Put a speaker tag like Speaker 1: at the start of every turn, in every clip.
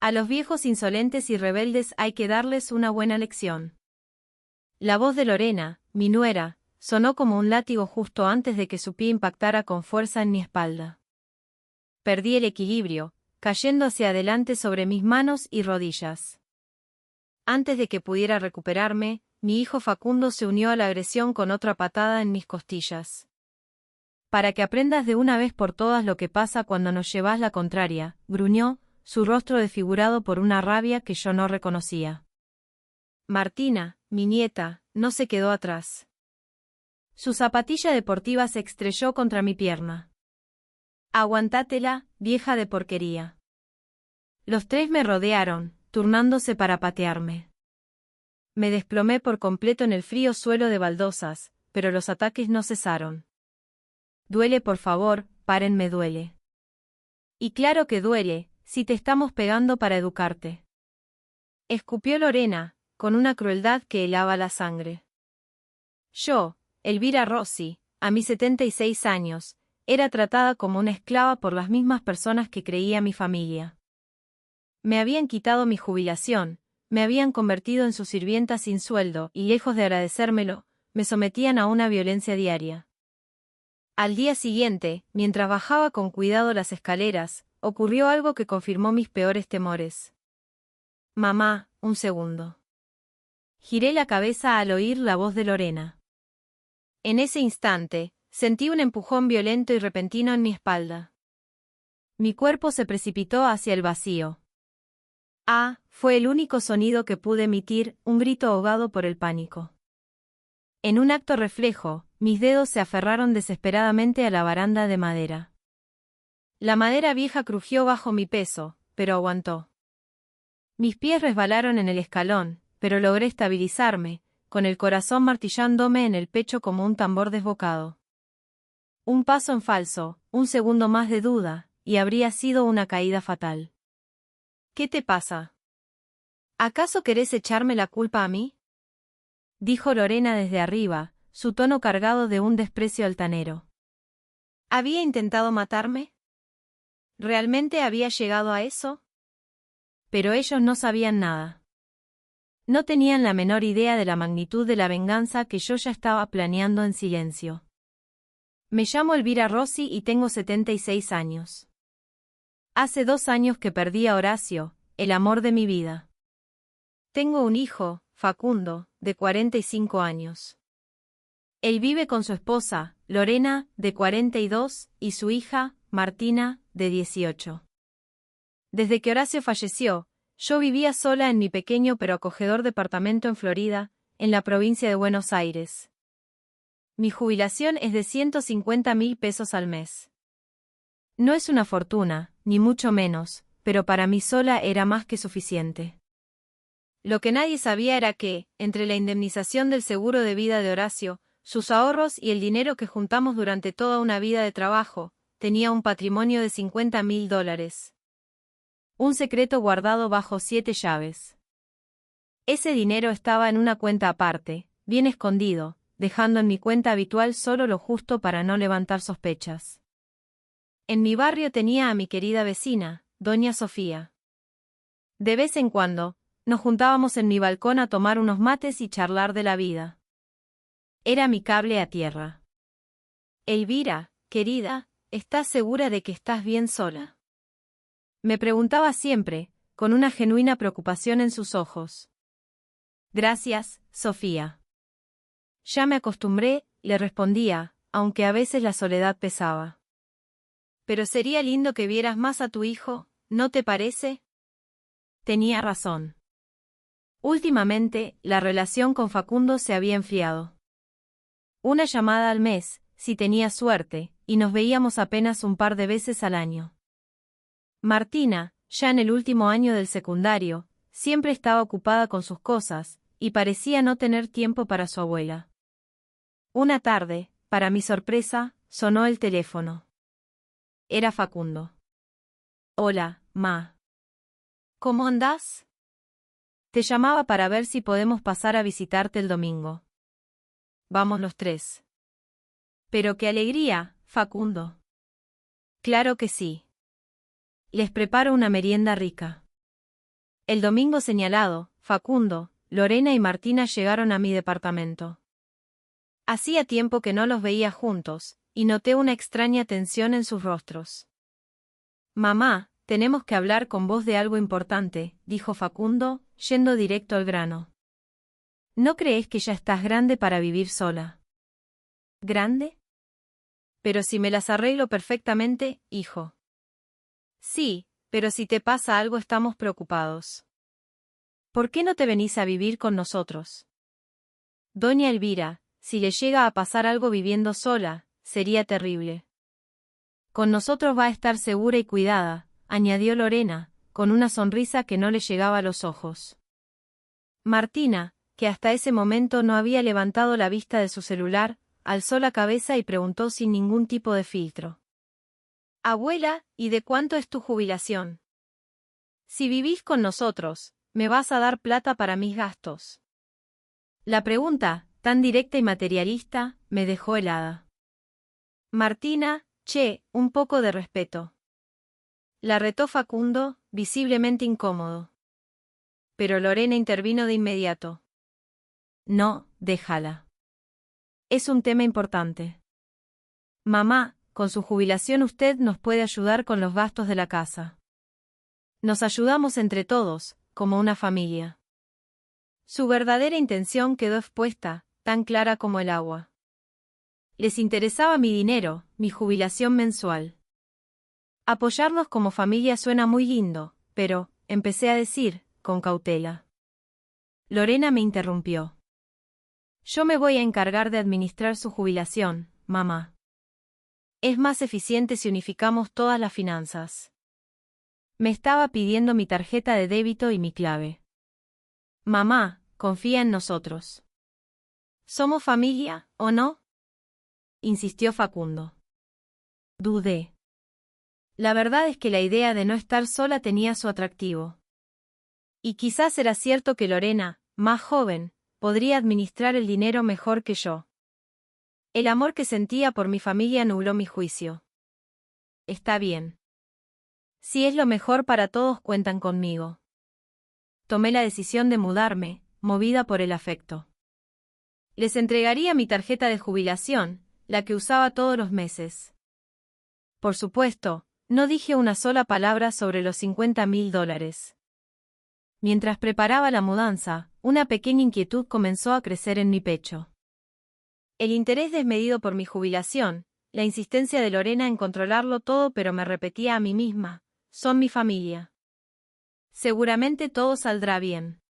Speaker 1: A los viejos insolentes y rebeldes hay que darles una buena lección. La voz de Lorena, mi nuera, sonó como un látigo justo antes de que su pie impactara con fuerza en mi espalda. Perdí el equilibrio, cayendo hacia adelante sobre mis manos y rodillas. Antes de que pudiera recuperarme, mi hijo Facundo se unió a la agresión con otra patada en mis costillas. Para que aprendas de una vez por todas lo que pasa cuando nos llevas la contraria, gruñó, su rostro desfigurado por una rabia que yo no reconocía. Martina, mi nieta, no se quedó atrás. Su zapatilla deportiva se estrelló contra mi pierna. Aguantátela, vieja de porquería. Los tres me rodearon, turnándose para patearme. Me desplomé por completo en el frío suelo de baldosas, pero los ataques no cesaron. Duele, por favor, párenme, duele. Y claro que duele, si te estamos pegando para educarte. Escupió Lorena, con una crueldad que helaba la sangre. Yo, Elvira Rossi, a mis 76 años, era tratada como una esclava por las mismas personas que creía mi familia. Me habían quitado mi jubilación, me habían convertido en su sirvienta sin sueldo y, lejos de agradecérmelo, me sometían a una violencia diaria. Al día siguiente, mientras bajaba con cuidado las escaleras, ocurrió algo que confirmó mis peores temores. Mamá, un segundo. Giré la cabeza al oír la voz de Lorena. En ese instante, sentí un empujón violento y repentino en mi espalda. Mi cuerpo se precipitó hacia el vacío. Fue el único sonido que pude emitir, un grito ahogado por el pánico. En un acto reflejo, mis dedos se aferraron desesperadamente a la baranda de madera. La madera vieja crujió bajo mi peso, pero aguantó. Mis pies resbalaron en el escalón, pero logré estabilizarme, con el corazón martillándome en el pecho como un tambor desbocado. Un paso en falso, un segundo más de duda, y habría sido una caída fatal. ¿Qué te pasa? ¿Acaso querés echarme la culpa a mí? Dijo Lorena desde arriba, su tono cargado de un desprecio altanero. ¿Había intentado matarme? ¿Realmente había llegado a eso? Pero ellos no sabían nada. No tenían la menor idea de la magnitud de la venganza que yo ya estaba planeando en silencio. Me llamo Elvira Rossi y tengo 76 años. Hace 2 años que perdí a Horacio, el amor de mi vida. Tengo un hijo, Facundo, de 45 años. Él vive con su esposa, Lorena, de 42, y su hija, Martina, de 18. Desde que Horacio falleció, yo vivía sola en mi pequeño pero acogedor departamento en Florida, en la provincia de Buenos Aires. Mi jubilación es de 150.000 pesos al mes. No es una fortuna, ni mucho menos, pero para mí sola era más que suficiente. Lo que nadie sabía era que, entre la indemnización del seguro de vida de Horacio, sus ahorros y el dinero que juntamos durante toda una vida de trabajo, tenía un patrimonio de $50.000. Un secreto guardado bajo 7 llaves. Ese dinero estaba en una cuenta aparte, bien escondido, dejando en mi cuenta habitual solo lo justo para no levantar sospechas. En mi barrio tenía a mi querida vecina, doña Sofía. De vez en cuando, nos juntábamos en mi balcón a tomar unos mates y charlar de la vida. Era mi cable a tierra. Elvira, querida, ¿estás segura de que estás bien sola? Me preguntaba siempre, con una genuina preocupación en sus ojos. Gracias, Sofía. Ya me acostumbré, le respondía, aunque a veces la soledad pesaba. Pero sería lindo que vieras más a tu hijo, ¿no te parece? Tenía razón. Últimamente, la relación con Facundo se había enfriado. Una llamada al mes, si tenía suerte, y nos veíamos apenas un par de veces al año. Martina, ya en el último año del secundario, siempre estaba ocupada con sus cosas, y parecía no tener tiempo para su abuela. Una tarde, para mi sorpresa, sonó el teléfono. Era Facundo. Hola, ma. ¿Cómo andás? Te llamaba para ver si podemos pasar a visitarte el domingo. Vamos los tres. Pero qué alegría, Facundo. Claro que sí. Les preparo una merienda rica. El domingo señalado, Facundo, Lorena y Martina llegaron a mi departamento. Hacía tiempo que no los veía juntos, y noté una extraña tensión en sus rostros. Mamá, tenemos que hablar con vos de algo importante, dijo Facundo, yendo directo al grano. ¿No crees que ya estás grande para vivir sola? ¿Grande? Pero si me las arreglo perfectamente, hijo. Sí, pero si te pasa algo estamos preocupados. ¿Por qué no te venís a vivir con nosotros? Doña Elvira, si le llega a pasar algo viviendo sola, sería terrible. Con nosotros va a estar segura y cuidada, añadió Lorena, con una sonrisa que no le llegaba a los ojos. Martina, que hasta ese momento no había levantado la vista de su celular, alzó la cabeza y preguntó sin ningún tipo de filtro. Abuela, ¿y de cuánto es tu jubilación? Si vivís con nosotros, ¿me vas a dar plata para mis gastos? La pregunta, tan directa y materialista, me dejó helada. Martina, un poco de respeto. La retó Facundo, visiblemente incómodo. Pero Lorena intervino de inmediato. No, déjala. Es un tema importante. Mamá, con su jubilación usted nos puede ayudar con los gastos de la casa. Nos ayudamos entre todos, como una familia. Su verdadera intención quedó expuesta, tan clara como el agua. Les interesaba mi dinero, mi jubilación mensual. Apoyarnos como familia suena muy lindo, pero, empecé a decir, con cautela. Lorena me interrumpió. Yo me voy a encargar de administrar su jubilación, mamá. Es más eficiente si unificamos todas las finanzas. Me estaba pidiendo mi tarjeta de débito y mi clave. Mamá, confía en nosotros. ¿Somos familia, o no? Insistió Facundo. Dudé. La verdad es que la idea de no estar sola tenía su atractivo. Y quizás era cierto que Lorena, más joven, podría administrar el dinero mejor que yo. El amor que sentía por mi familia nubló mi juicio. Está bien. Si es lo mejor para todos, cuentan conmigo. Tomé la decisión de mudarme, movida por el afecto. Les entregaría mi tarjeta de jubilación, la que usaba todos los meses. Por supuesto, no dije una sola palabra sobre los $50.000. Mientras preparaba la mudanza, una pequeña inquietud comenzó a crecer en mi pecho. El interés desmedido por mi jubilación, la insistencia de Lorena en controlarlo todo, pero me repetía a mí misma, son mi familia. Seguramente todo saldrá bien.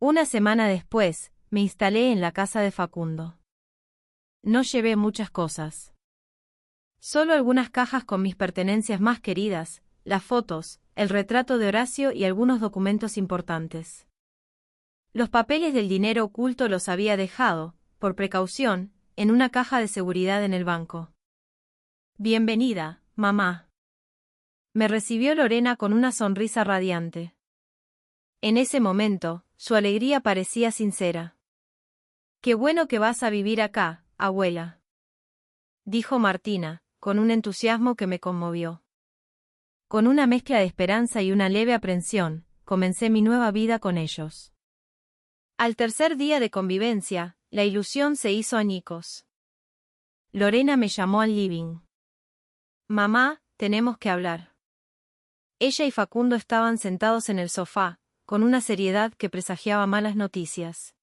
Speaker 1: Una semana después, me instalé en la casa de Facundo. No llevé muchas cosas. Solo algunas cajas con mis pertenencias más queridas, las fotos, el retrato de Horacio y algunos documentos importantes. Los papeles del dinero oculto los había dejado, por precaución, en una caja de seguridad en el banco. Bienvenida, mamá. Me recibió Lorena con una sonrisa radiante. En ese momento, su alegría parecía sincera. Qué bueno que vas a vivir acá, abuela. Dijo Martina, con un entusiasmo que me conmovió. Con una mezcla de esperanza y una leve aprensión, comencé mi nueva vida con ellos. Al tercer día de convivencia, la ilusión se hizo añicos. Lorena me llamó al living. Mamá, tenemos que hablar. Ella y Facundo estaban sentados en el sofá, con una seriedad que presagiaba malas noticias.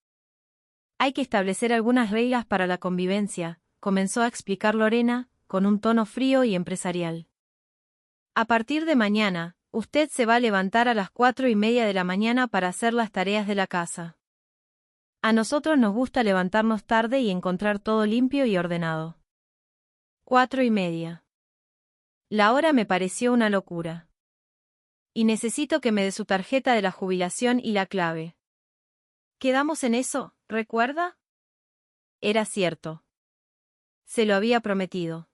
Speaker 1: Hay que establecer algunas reglas para la convivencia, comenzó a explicar Lorena, con un tono frío y empresarial. A partir de mañana, usted se va a levantar a las 4:30 de la mañana para hacer las tareas de la casa. A nosotros nos gusta levantarnos tarde y encontrar todo limpio y ordenado. 4:30. La hora me pareció una locura. Y necesito que me dé su tarjeta de la jubilación y la clave. ¿Quedamos en eso, recuerda? Era cierto. Se lo había prometido.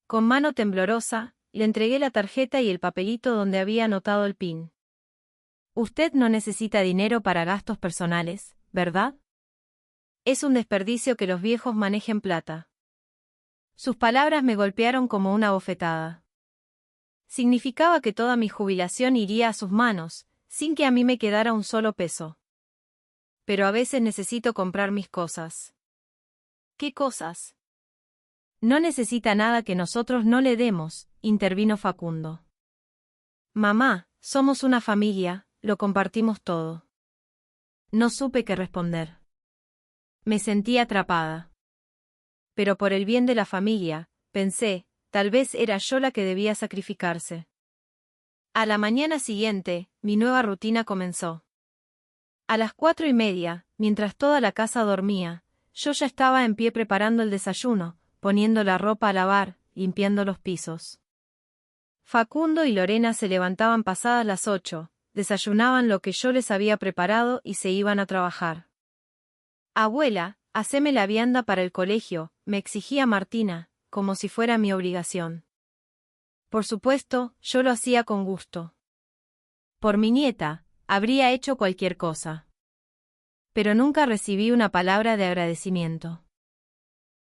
Speaker 1: Con mano temblorosa, le entregué la tarjeta y el papelito donde había anotado el PIN. Usted no necesita dinero para gastos personales, ¿verdad? Es un desperdicio que los viejos manejen plata. Sus palabras me golpearon como una bofetada. Significaba que toda mi jubilación iría a sus manos, sin que a mí me quedara un solo peso. Pero a veces necesito comprar mis cosas. ¿Qué cosas? No necesita nada que nosotros no le demos, intervino Facundo. Mamá, somos una familia, lo compartimos todo. No supe qué responder. Me sentí atrapada. Pero por el bien de la familia, pensé, tal vez era yo la que debía sacrificarse. A la mañana siguiente, mi nueva rutina comenzó. A las 4:30, mientras toda la casa dormía, yo ya estaba en pie preparando el desayuno, poniendo la ropa a lavar, limpiando los pisos. Facundo y Lorena se levantaban pasadas las 8, desayunaban lo que yo les había preparado y se iban a trabajar. Abuela, haceme la vianda para el colegio, me exigía Martina, como si fuera mi obligación. Por supuesto, yo lo hacía con gusto. Por mi nieta, habría hecho cualquier cosa. Pero nunca recibí una palabra de agradecimiento.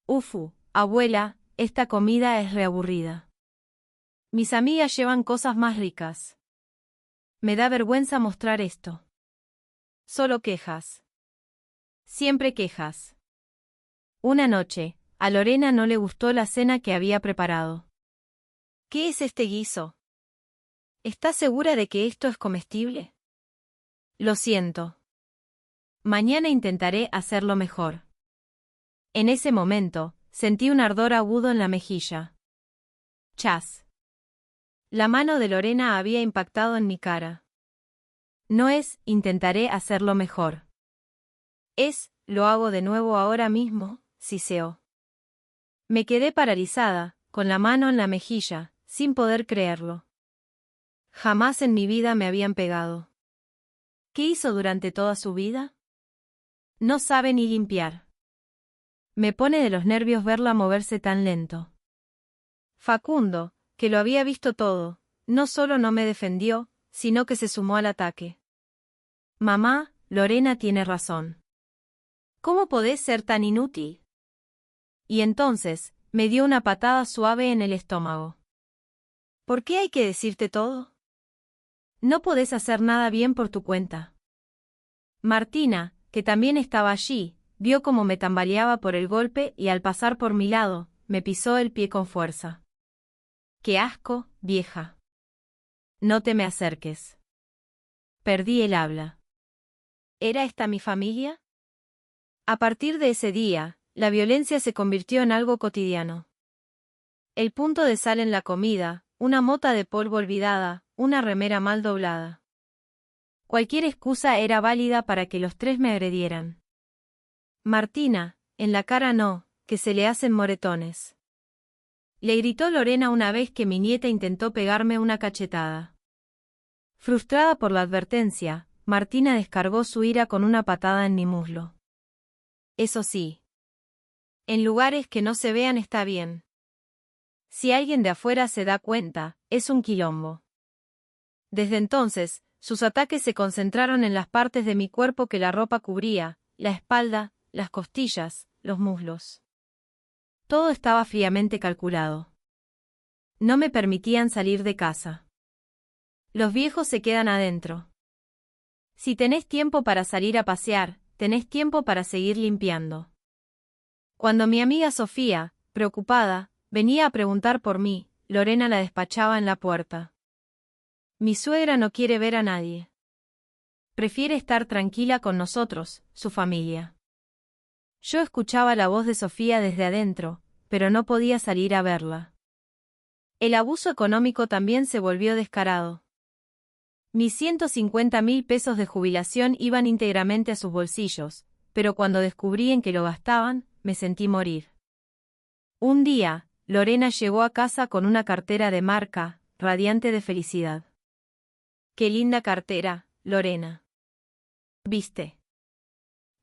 Speaker 1: Ufu, abuela, esta comida es reaburrida. Mis amigas llevan cosas más ricas. Me da vergüenza mostrar esto. Solo quejas. Siempre quejas. Una noche, a Lorena no le gustó la cena que había preparado. ¿Qué es este guiso? ¿Estás segura de que esto es comestible? Lo siento. Mañana intentaré hacerlo mejor. En ese momento, sentí un ardor agudo en la mejilla. Chas. La mano de Lorena había impactado en mi cara. No es, intentaré hacerlo mejor. Es, lo hago de nuevo ahora mismo, siseó. Me quedé paralizada, con la mano en la mejilla, sin poder creerlo. Jamás en mi vida me habían pegado. ¿Qué hizo durante toda su vida? No sabe ni limpiar. Me pone de los nervios verla moverse tan lento. Facundo, que lo había visto todo, no solo no me defendió, sino que se sumó al ataque. Mamá, Lorena tiene razón. ¿Cómo podés ser tan inútil? Y entonces, me dio una patada suave en el estómago. ¿Por qué hay que decirte todo? No podés hacer nada bien por tu cuenta. Martina, que también estaba allí, vio cómo me tambaleaba por el golpe y al pasar por mi lado, me pisó el pie con fuerza. ¡Qué asco, vieja! No te me acerques. Perdí el habla. ¿Era esta mi familia? A partir de ese día, la violencia se convirtió en algo cotidiano. El punto de sal en la comida, una mota de polvo olvidada, una remera mal doblada. Cualquier excusa era válida para que los tres me agredieran. Martina, en la cara no, que se le hacen moretones. Le gritó Lorena una vez que mi nieta intentó pegarme una cachetada. Frustrada por la advertencia, Martina descargó su ira con una patada en mi muslo. Eso sí. En lugares que no se vean está bien. Si alguien de afuera se da cuenta, es un quilombo. Desde entonces, sus ataques se concentraron en las partes de mi cuerpo que la ropa cubría, la espalda, las costillas, los muslos. Todo estaba fríamente calculado. No me permitían salir de casa. Los viejos se quedan adentro. Si tenés tiempo para salir a pasear, tenés tiempo para seguir limpiando. Cuando mi amiga Sofía, preocupada, venía a preguntar por mí, Lorena la despachaba en la puerta. Mi suegra no quiere ver a nadie. Prefiere estar tranquila con nosotros, su familia. Yo escuchaba la voz de Sofía desde adentro, pero no podía salir a verla. El abuso económico también se volvió descarado. Mis 150.000 pesos de jubilación iban íntegramente a sus bolsillos, pero cuando descubrí en que lo gastaban, me sentí morir. Un día, Lorena llegó a casa con una cartera de marca, radiante de felicidad. ¡Qué linda cartera, Lorena! ¿Viste?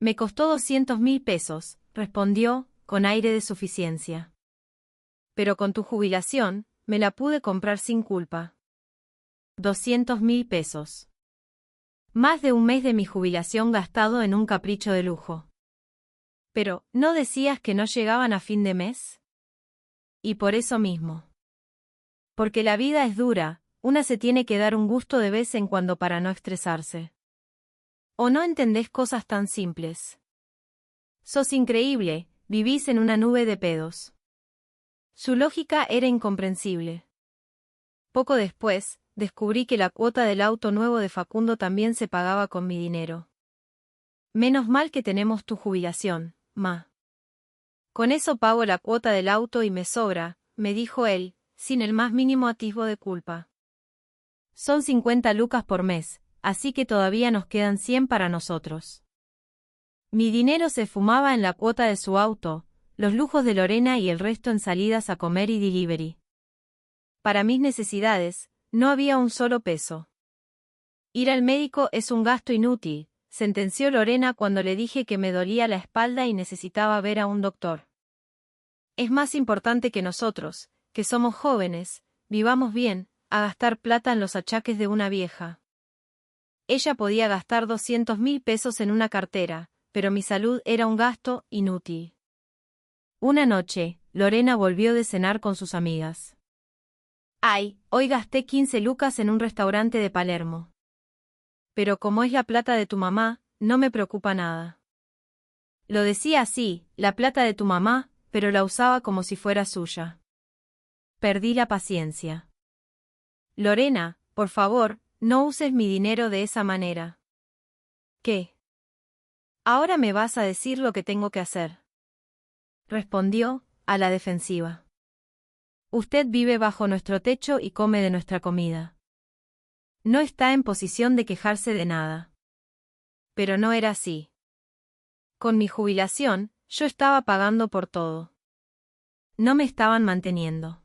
Speaker 1: Me costó 200.000 pesos, respondió, con aire de suficiencia. Pero con tu jubilación, me la pude comprar sin culpa. 200.000 pesos. Más de un mes de mi jubilación gastado en un capricho de lujo. Pero, ¿no decías que no llegaban a fin de mes? Y por eso mismo. Porque la vida es dura, una se tiene que dar un gusto de vez en cuando para no estresarse. ¿O no entendés cosas tan simples? Sos increíble, vivís en una nube de pedos. Su lógica era incomprensible. Poco después, descubrí que la cuota del auto nuevo de Facundo también se pagaba con mi dinero. Menos mal que tenemos tu jubilación, ma. Con eso pago la cuota del auto y me sobra, me dijo él, sin el más mínimo atisbo de culpa. Son 50 lucas por mes, así que todavía nos quedan 100 para nosotros. Mi dinero se fumaba en la cuota de su auto, los lujos de Lorena y el resto en salidas a comer y delivery. Para mis necesidades, no había un solo peso. Ir al médico es un gasto inútil, sentenció Lorena cuando le dije que me dolía la espalda y necesitaba ver a un doctor. Es más importante que nosotros, que somos jóvenes, vivamos bien, a gastar plata en los achaques de una vieja. Ella podía gastar 200.000 pesos en una cartera, pero mi salud era un gasto inútil. Una noche, Lorena volvió de cenar con sus amigas. Ay, hoy gasté 15 lucas en un restaurante de Palermo. Pero como es la plata de tu mamá, no me preocupa nada. Lo decía así, la plata de tu mamá, pero la usaba como si fuera suya. Perdí la paciencia. Lorena, por favor, no uses mi dinero de esa manera. ¿Qué? Ahora me vas a decir lo que tengo que hacer. Respondió, a la defensiva. Usted vive bajo nuestro techo y come de nuestra comida. No está en posición de quejarse de nada. Pero no era así. Con mi jubilación, yo estaba pagando por todo. No me estaban manteniendo.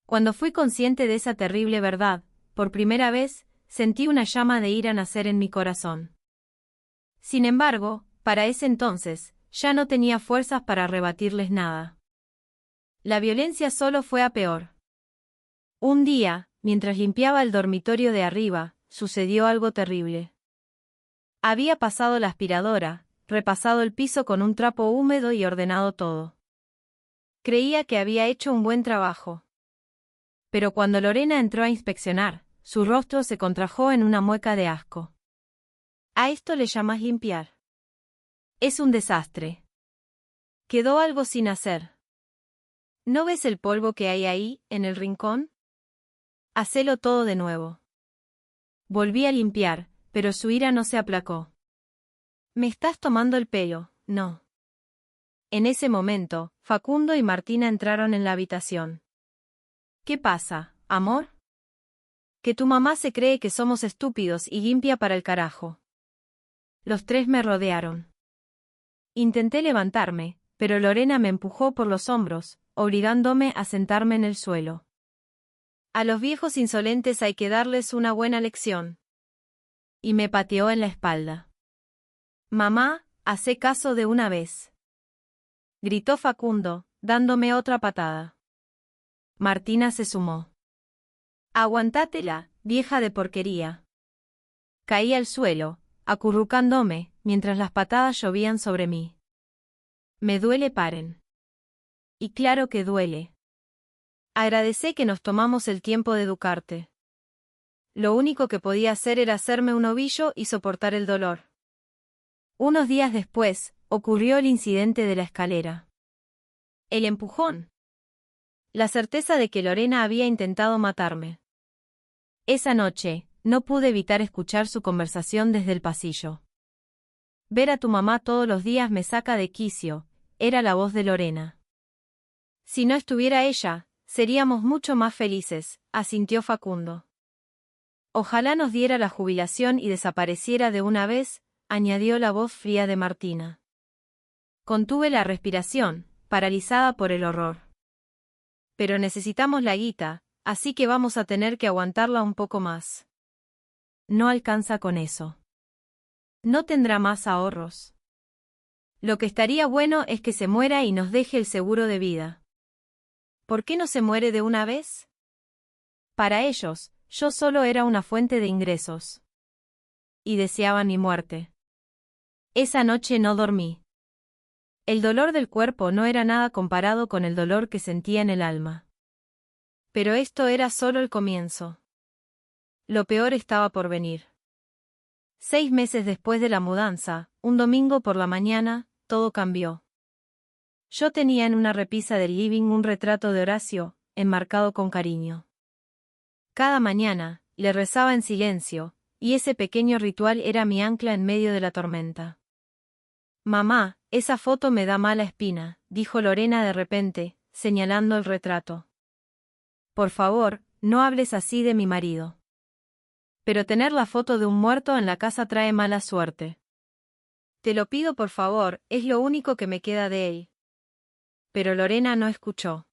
Speaker 1: Cuando fui consciente de esa terrible verdad, por primera vez, sentí una llama de ira nacer en mi corazón. Sin embargo, para ese entonces, ya no tenía fuerzas para rebatirles nada. La violencia solo fue a peor. Un día, mientras limpiaba el dormitorio de arriba, sucedió algo terrible. Había pasado la aspiradora, repasado el piso con un trapo húmedo y ordenado todo. Creía que había hecho un buen trabajo. Pero cuando Lorena entró a inspeccionar, su rostro se contrajo en una mueca de asco. ¿A esto le llamas limpiar? Es un desastre. Quedó algo sin hacer. ¿No ves el polvo que hay ahí, en el rincón? Hacelo todo de nuevo. Volví a limpiar, pero su ira no se aplacó. Me estás tomando el pelo, no. En ese momento, Facundo y Martina entraron en la habitación. ¿Qué pasa, amor? Que tu mamá se cree que somos estúpidos y limpia para el carajo. Los tres me rodearon. Intenté levantarme, pero Lorena me empujó por los hombros, obligándome a sentarme en el suelo. A los viejos insolentes hay que darles una buena lección. Y me pateó en la espalda. Mamá, hacé caso de una vez. Gritó Facundo, dándome otra patada. Martina se sumó. Aguantátela, vieja de porquería. Caí al suelo, acurrucándome, mientras las patadas llovían sobre mí. Me duele, paren. Y claro que duele. Agradecé que nos tomamos el tiempo de educarte. Lo único que podía hacer era hacerme un ovillo y soportar el dolor. Unos días después, ocurrió el incidente de la escalera. El empujón. La certeza de que Lorena había intentado matarme. Esa noche, no pude evitar escuchar su conversación desde el pasillo. Ver a tu mamá todos los días me saca de quicio, era la voz de Lorena. Si no estuviera ella, seríamos mucho más felices, asintió Facundo. Ojalá nos diera la jubilación y desapareciera de una vez, añadió la voz fría de Martina. Contuve la respiración, paralizada por el horror. Pero necesitamos la guita, así que vamos a tener que aguantarla un poco más. No alcanza con eso. No tendrá más ahorros. Lo que estaría bueno es que se muera y nos deje el seguro de vida. ¿Por qué no se muere de una vez? Para ellos, yo solo era una fuente de ingresos. Y deseaban mi muerte. Esa noche no dormí. El dolor del cuerpo no era nada comparado con el dolor que sentía en el alma. Pero esto era solo el comienzo. Lo peor estaba por venir. 6 meses después de la mudanza, un domingo por la mañana, todo cambió. Yo tenía en una repisa del living un retrato de Horacio, enmarcado con cariño. Cada mañana, le rezaba en silencio, y ese pequeño ritual era mi ancla en medio de la tormenta. «Mamá, esa foto me da mala espina», dijo Lorena de repente, señalando el retrato. «Por favor, no hables así de mi marido. Pero tener la foto de un muerto en la casa trae mala suerte. Te lo pido por favor, es lo único que me queda de él». Pero Lorena no escuchó.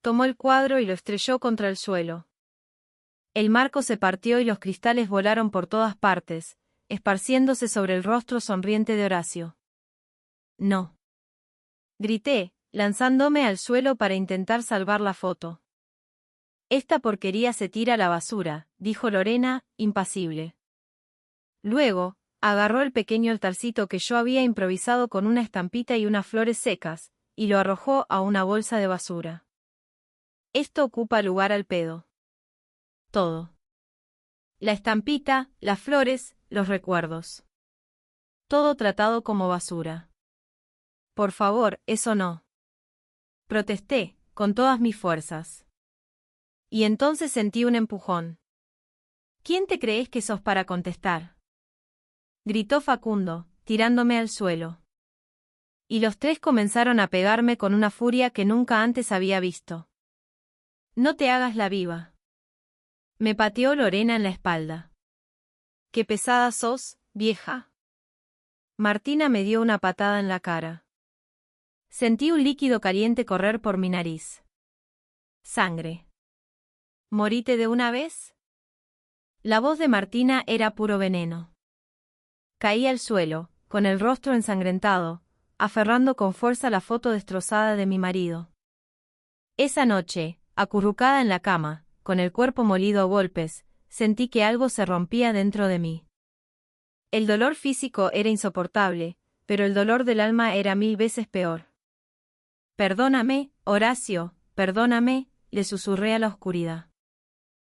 Speaker 1: Tomó el cuadro y lo estrelló contra el suelo. El marco se partió y los cristales volaron por todas partes, esparciéndose sobre el rostro sonriente de Horacio. «No», grité, lanzándome al suelo para intentar salvar la foto. «Esta porquería se tira a la basura», dijo Lorena, impasible. Luego, agarró el pequeño altarcito que yo había improvisado con una estampita y unas flores secas, y lo arrojó a una bolsa de basura. «Esto ocupa lugar al pedo. Todo. La estampita, las flores, los recuerdos. Todo tratado como basura. Por favor, eso no». Protesté, con todas mis fuerzas. Y entonces sentí un empujón. «¿Quién te crees que sos para contestar?», gritó Facundo, tirándome al suelo. Y los tres comenzaron a pegarme con una furia que nunca antes había visto. «No te hagas la viva». Me pateó Lorena en la espalda. «Qué pesada sos, vieja». Martina me dio una patada en la cara. Sentí un líquido caliente correr por mi nariz. Sangre. «¿Morite de una vez?». La voz de Martina era puro veneno. Caí al suelo, con el rostro ensangrentado, aferrando con fuerza la foto destrozada de mi marido. Esa noche, acurrucada en la cama, con el cuerpo molido a golpes, sentí que algo se rompía dentro de mí. El dolor físico era insoportable, pero el dolor del alma era 1000 veces peor. «Perdóname, Horacio, perdóname», le susurré a la oscuridad.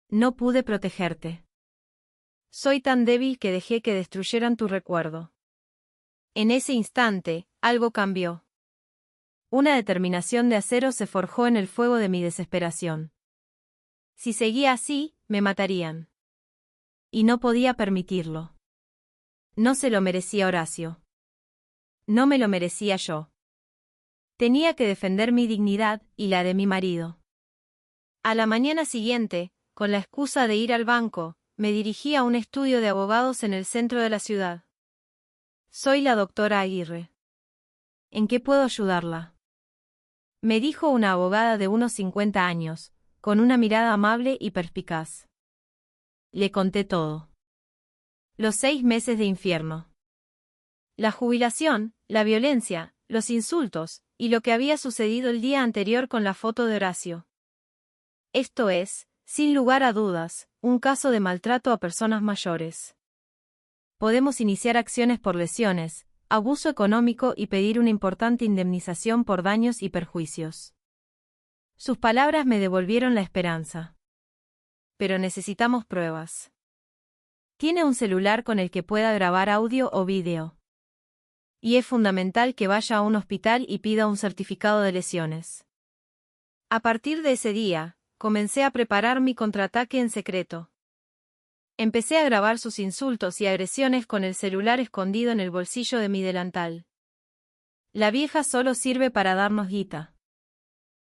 Speaker 1: «No pude protegerte. Soy tan débil que dejé que destruyeran tu recuerdo». En ese instante, algo cambió. Una determinación de acero se forjó en el fuego de mi desesperación. Si seguía así, me matarían. Y no podía permitirlo. No se lo merecía Horacio. No me lo merecía yo. Tenía que defender mi dignidad y la de mi marido. A la mañana siguiente, con la excusa de ir al banco, me dirigí a un estudio de abogados en el centro de la ciudad. «Soy la doctora Aguirre. ¿En qué puedo ayudarla?», me dijo una abogada de unos 50 años, con una mirada amable y perspicaz. Le conté todo. Los 6 meses de infierno. La jubilación, la violencia, los insultos, y lo que había sucedido el día anterior con la foto de Horacio. Esto es, sin lugar a dudas, un caso de maltrato a personas mayores. Podemos iniciar acciones por lesiones, abuso económico y pedir una importante indemnización por daños y perjuicios. Sus palabras me devolvieron la esperanza. Pero necesitamos pruebas. ¿Tiene un celular con el que pueda grabar audio o vídeo? Y es fundamental que vaya a un hospital y pida un certificado de lesiones. A partir de ese día, comencé a preparar mi contraataque en secreto. Empecé a grabar sus insultos y agresiones con el celular escondido en el bolsillo de mi delantal. La vieja solo sirve para darnos guita.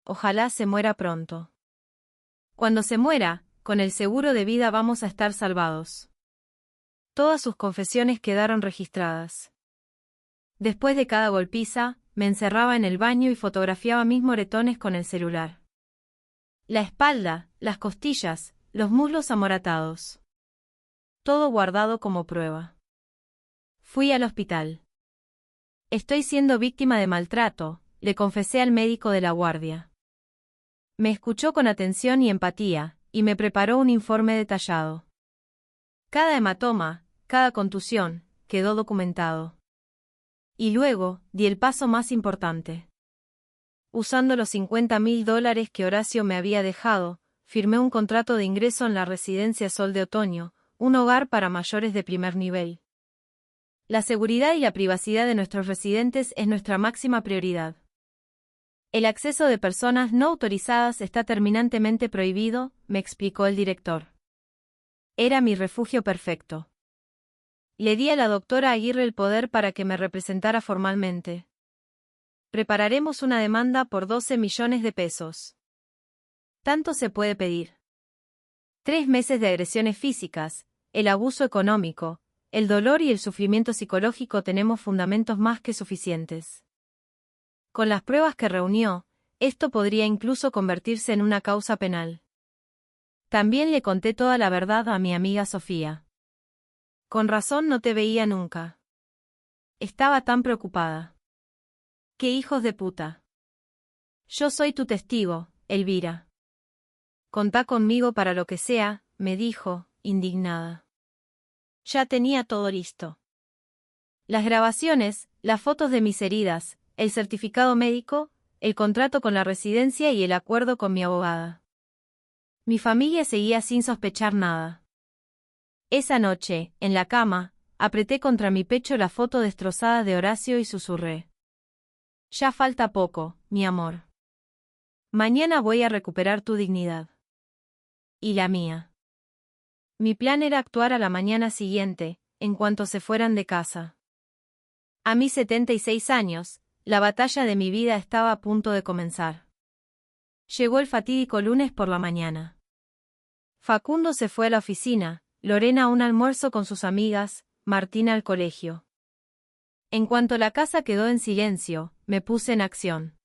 Speaker 1: Ojalá se muera pronto. Cuando se muera, con el seguro de vida vamos a estar salvados. Todas sus confesiones quedaron registradas. Después de cada golpiza, me encerraba en el baño y fotografiaba mis moretones con el celular. La espalda, las costillas, los muslos amoratados. Todo guardado como prueba. Fui al hospital. «Estoy siendo víctima de maltrato», le confesé al médico de la guardia. Me escuchó con atención y empatía, y me preparó un informe detallado. Cada hematoma, cada contusión, quedó documentado. Y luego, di el paso más importante. Usando los $50.000 que Horacio me había dejado, firmé un contrato de ingreso en la residencia Sol de Otoño, un hogar para mayores de primer nivel. La seguridad y la privacidad de nuestros residentes es nuestra máxima prioridad. El acceso de personas no autorizadas está terminantemente prohibido, me explicó el director. Era mi refugio perfecto. Le di a la doctora Aguirre el poder para que me representara formalmente. Prepararemos una demanda por 12 millones de pesos. Tanto se puede pedir. 3 meses de agresiones físicas, el abuso económico, el dolor y el sufrimiento psicológico tenemos fundamentos más que suficientes. Con las pruebas que reunió, esto podría incluso convertirse en una causa penal. También le conté toda la verdad a mi amiga Sofía. Con razón no te veía nunca. Estaba tan preocupada. ¡Qué hijos de puta! Yo soy tu testigo, Elvira. Contá conmigo para lo que sea, me dijo, indignada. Ya tenía todo listo. Las grabaciones, las fotos de mis heridas, el certificado médico, el contrato con la residencia y el acuerdo con mi abogada. Mi familia seguía sin sospechar nada. Esa noche, en la cama, apreté contra mi pecho la foto destrozada de Horacio y susurré. Ya falta poco, mi amor. Mañana voy a recuperar tu dignidad. Y la mía. Mi plan era actuar a la mañana siguiente, en cuanto se fueran de casa. A mis 76 años, la batalla de mi vida estaba a punto de comenzar. Llegó el fatídico lunes por la mañana. Facundo se fue a la oficina, Lorena a un almuerzo con sus amigas, Martina al colegio. En cuanto la casa quedó en silencio, me puse en acción.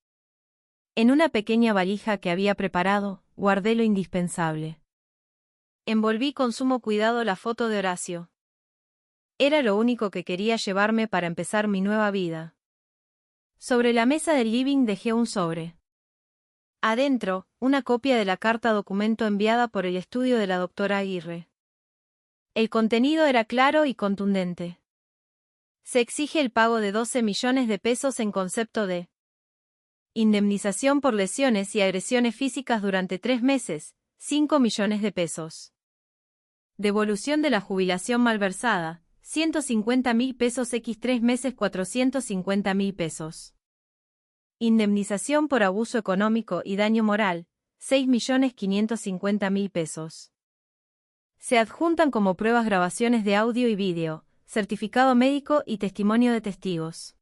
Speaker 1: En una pequeña valija que había preparado, guardé lo indispensable. Envolví con sumo cuidado la foto de Horacio. Era lo único que quería llevarme para empezar mi nueva vida. Sobre la mesa del living dejé un sobre. Adentro, una copia de la carta documento enviada por el estudio de la doctora Aguirre. El contenido era claro y contundente. Se exige el pago de 12 millones de pesos en concepto de indemnización por lesiones y agresiones físicas durante 3 meses, 5 millones de pesos. Devolución de la jubilación malversada, 150.000 pesos x 3 meses 450.000 pesos. Indemnización por abuso económico y daño moral, 6.550.000 pesos. Se adjuntan como pruebas grabaciones de audio y vídeo, certificado médico y testimonio de testigos.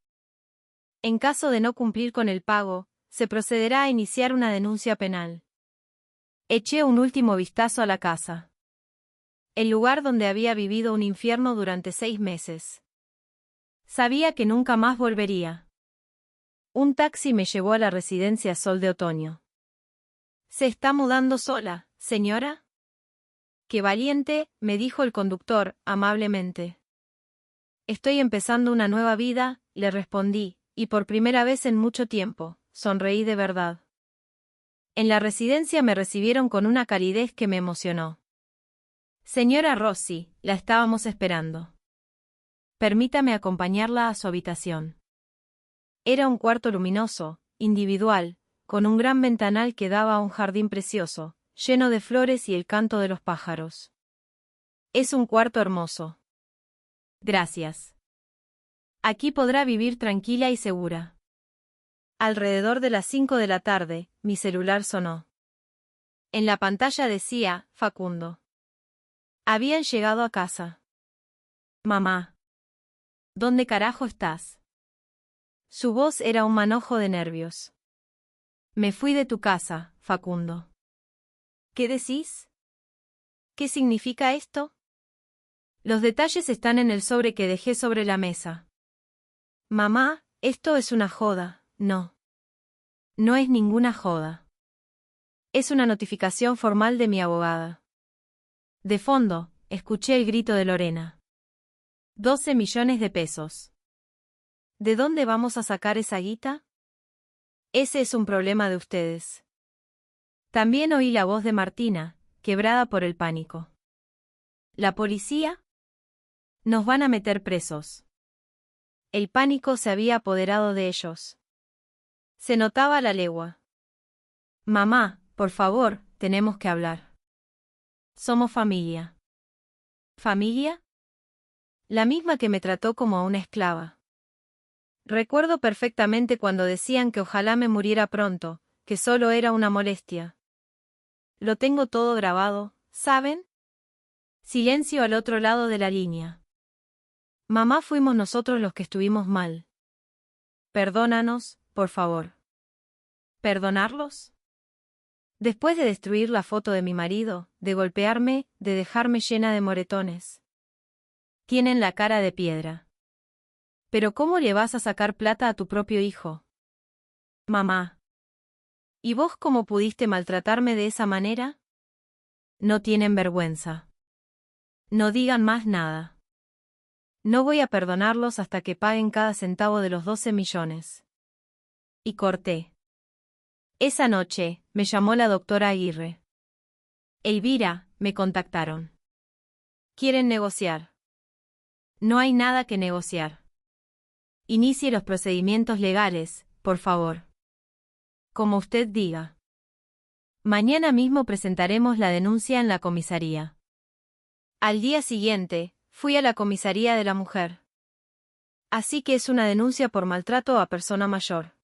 Speaker 1: En caso de no cumplir con el pago, se procederá a iniciar una denuncia penal. Eché un último vistazo a la casa. El lugar donde había vivido un infierno durante 6 meses. Sabía que nunca más volvería. Un taxi me llevó a la residencia Sol de Otoño. ¿Se está mudando sola, señora? Qué valiente, me dijo el conductor, amablemente. Estoy empezando una nueva vida, le respondí, y por primera vez en mucho tiempo, sonreí de verdad. En la residencia me recibieron con una calidez que me emocionó. Señora Rossi, la estábamos esperando. Permítame acompañarla a su habitación. Era un cuarto luminoso, individual, con un gran ventanal que daba a un jardín precioso, lleno de flores y el canto de los pájaros. Es un cuarto hermoso. Gracias. Aquí podrá vivir tranquila y segura. Alrededor de las 5 de la tarde, mi celular sonó. En la pantalla decía, Facundo. Habían llegado a casa. Mamá. ¿Dónde carajo estás? Su voz era un manojo de nervios. Me fui de tu casa, Facundo. ¿Qué decís? ¿Qué significa esto? Los detalles están en el sobre que dejé sobre la mesa. Mamá, esto es una joda, no. No es ninguna joda. Es una notificación formal de mi abogada. De fondo, escuché el grito de Lorena. 12 millones de pesos. ¿De dónde vamos a sacar esa guita? Ese es un problema de ustedes. También oí la voz de Martina, quebrada por el pánico. ¿La policía? Nos van a meter presos. El pánico se había apoderado de ellos. Se notaba a la legua. Mamá, por favor, tenemos que hablar. Somos familia. ¿Familia? La misma que me trató como a una esclava. Recuerdo perfectamente cuando decían que ojalá me muriera pronto, que solo era una molestia. Lo tengo todo grabado, ¿saben? Silencio al otro lado de la línea. Mamá, fuimos nosotros los que estuvimos mal. Perdónanos, por favor. ¿Perdonarlos? Después de destruir la foto de mi marido, de golpearme, de dejarme llena de moretones. Tienen la cara de piedra. ¿Pero cómo le vas a sacar plata a tu propio hijo? Mamá. ¿Y vos cómo pudiste maltratarme de esa manera? No tienen vergüenza. No digan más nada. No voy a perdonarlos hasta que paguen cada centavo de los 12 millones. Y corté. Esa noche, me llamó la doctora Aguirre. Elvira, me contactaron. ¿Quieren negociar? No hay nada que negociar. Inicie los procedimientos legales, por favor. Como usted diga. Mañana mismo presentaremos la denuncia en la comisaría. Al día siguiente, fui a la comisaría de la mujer. Así que es una denuncia por maltrato a persona mayor.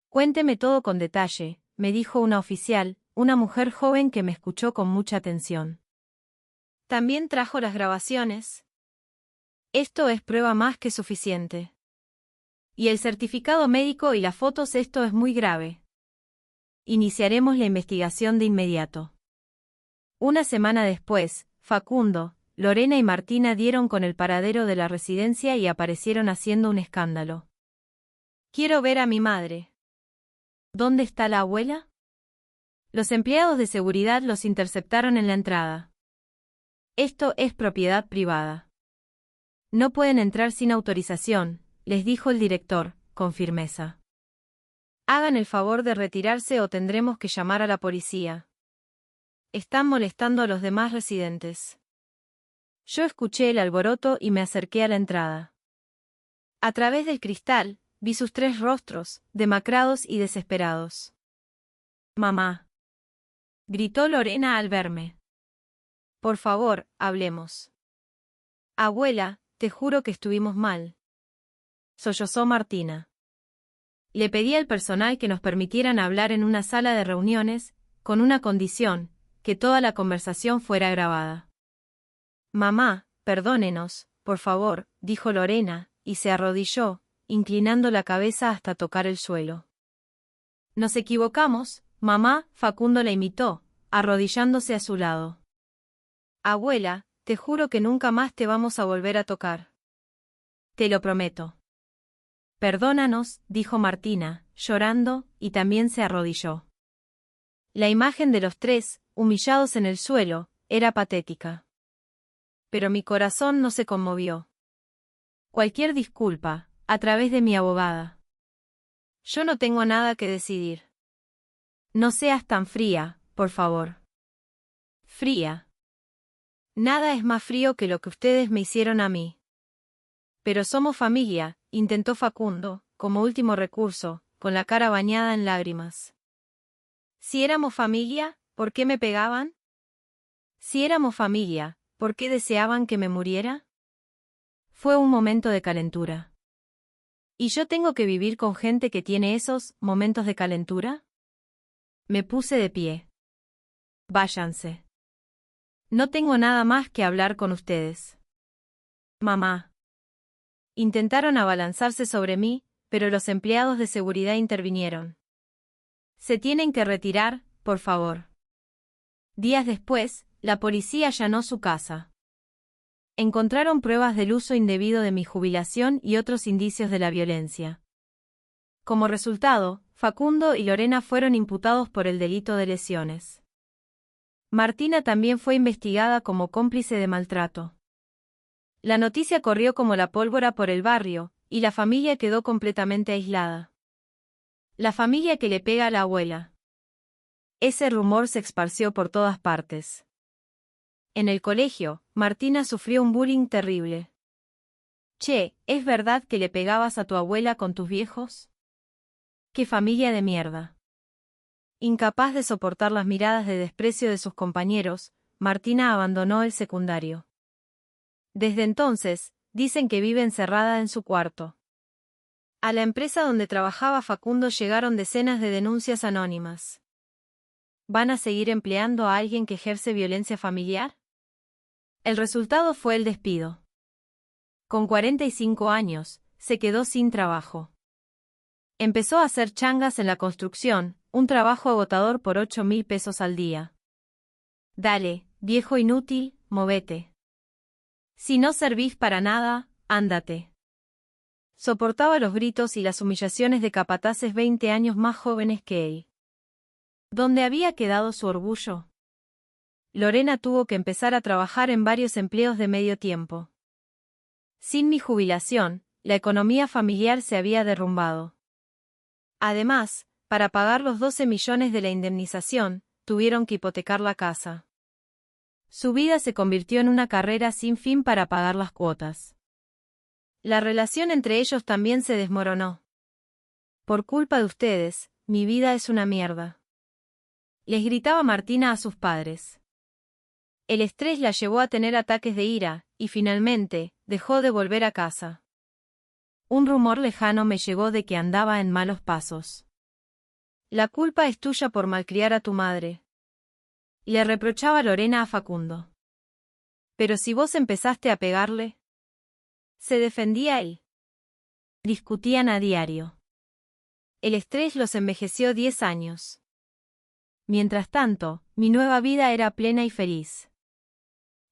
Speaker 1: Cuénteme todo con detalle, me dijo una oficial, una mujer joven que me escuchó con mucha atención. También trajo las grabaciones. Esto es prueba más que suficiente. Y el certificado médico y las fotos, esto es muy grave. Iniciaremos la investigación de inmediato. Una semana después, Facundo, Lorena y Martina dieron con el paradero de la residencia y aparecieron haciendo un escándalo. Quiero ver a mi madre. ¿Dónde está la abuela? Los empleados de seguridad los interceptaron en la entrada. Esto es propiedad privada. No pueden entrar sin autorización, les dijo el director, con firmeza. Hagan el favor de retirarse o tendremos que llamar a la policía. Están molestando a los demás residentes. Yo escuché el alboroto y me acerqué a la entrada. A través del cristal, vi sus 3 rostros, demacrados y desesperados. Mamá. Gritó Lorena al verme. Por favor, hablemos. Abuela, te juro que estuvimos mal. Sollozó Martina. Le pedí al personal que nos permitieran hablar en una sala de reuniones, con una condición, que toda la conversación fuera grabada. Mamá, perdónenos, por favor, dijo Lorena, y se arrodilló, inclinando la cabeza hasta tocar el suelo. Nos equivocamos, mamá, Facundo la imitó, arrodillándose a su lado. Abuela, te juro que nunca más te vamos a volver a tocar. Te lo prometo. Perdónanos, dijo Martina, llorando, y también se arrodilló. La imagen de los 3, humillados en el suelo, era patética. Pero mi corazón no se conmovió. Cualquier disculpa, a través de mi abogada. Yo no tengo nada que decidir. No seas tan fría, por favor. Fría. Nada es más frío que lo que ustedes me hicieron a mí. Pero somos familia, intentó Facundo, como último recurso, con la cara bañada en lágrimas. Si éramos familia, ¿por qué me pegaban? Si éramos familia, ¿por qué deseaban que me muriera? Fue un momento de calentura. ¿Y yo tengo que vivir con gente que tiene esos momentos de calentura? Me puse de pie. Váyanse. No tengo nada más que hablar con ustedes. Mamá. Intentaron abalanzarse sobre mí, pero los empleados de seguridad intervinieron. Se tienen que retirar, por favor. Días después, la policía allanó su casa. Encontraron pruebas del uso indebido de mi jubilación y otros indicios de la violencia. Como resultado, Facundo y Lorena fueron imputados por el delito de lesiones. Martina también fue investigada como cómplice de maltrato. La noticia corrió como la pólvora por el barrio, y la familia quedó completamente aislada. La familia que le pega a la abuela. Ese rumor se esparció por todas partes. En el colegio, Martina sufrió un bullying terrible. Che, ¿es verdad que le pegabas a tu abuela con tus viejos? ¡Qué familia de mierda! Incapaz de soportar las miradas de desprecio de sus compañeros, Martina abandonó el secundario. Desde entonces, dicen que vive encerrada en su cuarto. A la empresa donde trabajaba Facundo llegaron decenas de denuncias anónimas. ¿Van a seguir empleando a alguien que ejerce violencia familiar? El resultado fue el despido. Con 45 años, se quedó sin trabajo. Empezó a hacer changas en la construcción, un trabajo agotador por 8.000 pesos al día. Dale, viejo inútil, movete. Si no servís para nada, ándate. Soportaba los gritos y las humillaciones de capataces 20 años más jóvenes que él. ¿Dónde había quedado su orgullo? Lorena tuvo que empezar a trabajar en varios empleos de medio tiempo. Sin mi jubilación, la economía familiar se había derrumbado. Además, para pagar los 12 millones de la indemnización, tuvieron que hipotecar la casa. Su vida se convirtió en una carrera sin fin para pagar las cuotas. La relación entre ellos también se desmoronó. Por culpa de ustedes, mi vida es una mierda. Les gritaba Martina a sus padres. El estrés la llevó a tener ataques de ira, y finalmente, dejó de volver a casa. Un rumor lejano me llegó de que andaba en malos pasos. La culpa es tuya por malcriar a tu madre. Le reprochaba Lorena a Facundo. Pero si vos empezaste a pegarle. Se defendía él. Discutían a diario. El estrés los envejeció 10 años. Mientras tanto, mi nueva vida era plena y feliz.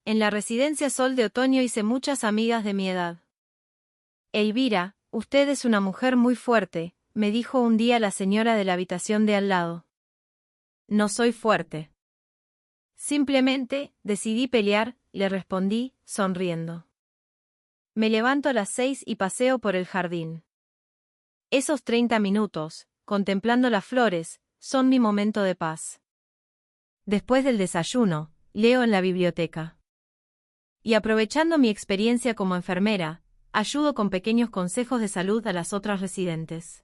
Speaker 1: En la residencia Sol de Otoño hice muchas amigas de mi edad. Elvira, usted es una mujer muy fuerte, me dijo un día la señora de la habitación de al lado. No soy fuerte. Simplemente, decidí pelear, le respondí, sonriendo. Me levanto a las 6 y paseo por el jardín. Esos 30 minutos, contemplando las flores, son mi momento de paz. Después del desayuno, leo en la biblioteca. Y aprovechando mi experiencia como enfermera, ayudo con pequeños consejos de salud a las otras residentes.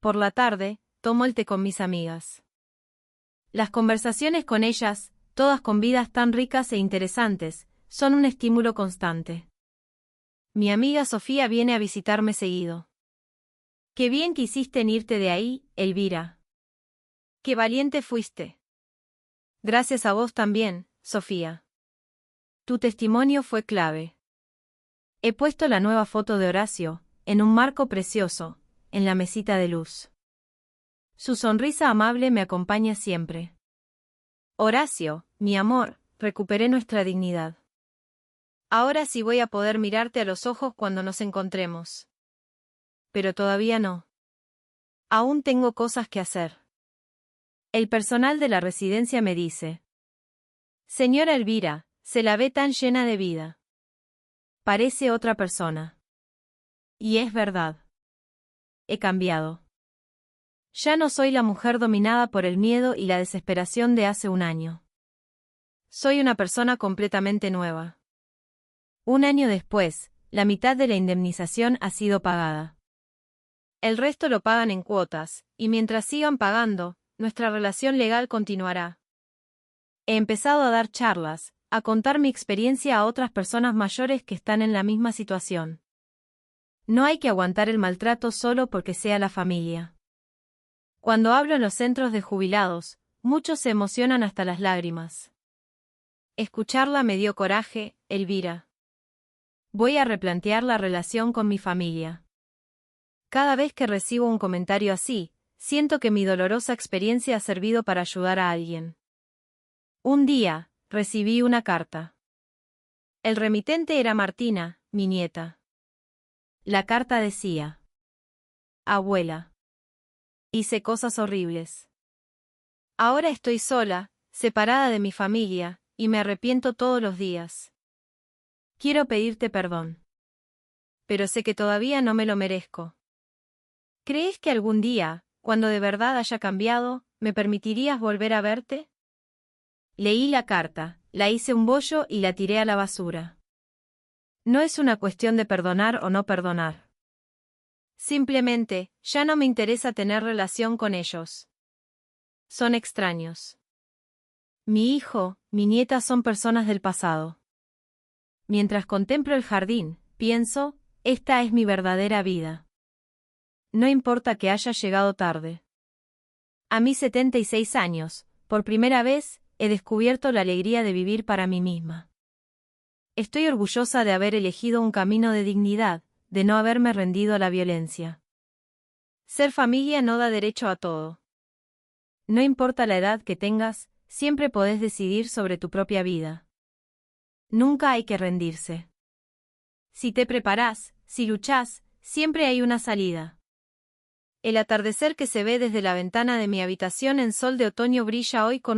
Speaker 1: Por la tarde, tomo el té con mis amigas. Las conversaciones con ellas, todas con vidas tan ricas e interesantes, son un estímulo constante. Mi amiga Sofía viene a visitarme seguido. Qué bien que hiciste en irte de ahí, Elvira. Qué valiente fuiste. Gracias a vos también, Sofía. Tu testimonio fue clave. He puesto la nueva foto de Horacio, en un marco precioso, en la mesita de luz. Su sonrisa amable me acompaña siempre. Horacio, mi amor, recuperé nuestra dignidad. Ahora sí voy a poder mirarte a los ojos cuando nos encontremos. Pero todavía no. Aún tengo cosas que hacer. El personal de la residencia me dice: Señora Elvira, se la ve tan llena de vida. Parece otra persona. Y es verdad. He cambiado. Ya no soy la mujer dominada por el miedo y la desesperación de hace un año. Soy una persona completamente nueva. Un año después, la mitad de la indemnización ha sido pagada. El resto lo pagan en cuotas, y mientras sigan pagando, nuestra relación legal continuará. He empezado a dar charlas, a contar mi experiencia a otras personas mayores que están en la misma situación. No hay que aguantar el maltrato solo porque sea la familia. Cuando hablo en los centros de jubilados, muchos se emocionan hasta las lágrimas. Escucharla me dio coraje, Elvira. Voy a replantear la relación con mi familia. Cada vez que recibo un comentario así, siento que mi dolorosa experiencia ha servido para ayudar a alguien. Un día, recibí una carta. El remitente era Martina, mi nieta. La carta decía: Abuela. Hice cosas horribles. Ahora estoy sola, separada de mi familia, y me arrepiento todos los días. Quiero pedirte perdón. Pero sé que todavía no me lo merezco. ¿Crees que algún día, cuando de verdad haya cambiado, me permitirías volver a verte? Leí la carta, la hice un bollo y la tiré a la basura. No es una cuestión de perdonar o no perdonar. Simplemente, ya no me interesa tener relación con ellos. Son extraños. Mi hijo, mi nieta son personas del pasado. Mientras contemplo el jardín, pienso, esta es mi verdadera vida. No importa que haya llegado tarde. A mis 76 años, por primera vez, he descubierto la alegría de vivir para mí misma. Estoy orgullosa de haber elegido un camino de dignidad, de no haberme rendido a la violencia. Ser familia no da derecho a todo. No importa la edad que tengas, siempre podés decidir sobre tu propia vida. Nunca hay que rendirse. Si te preparás, si luchás, siempre hay una salida. El atardecer que se ve desde la ventana de mi habitación en sol de otoño brilla hoy con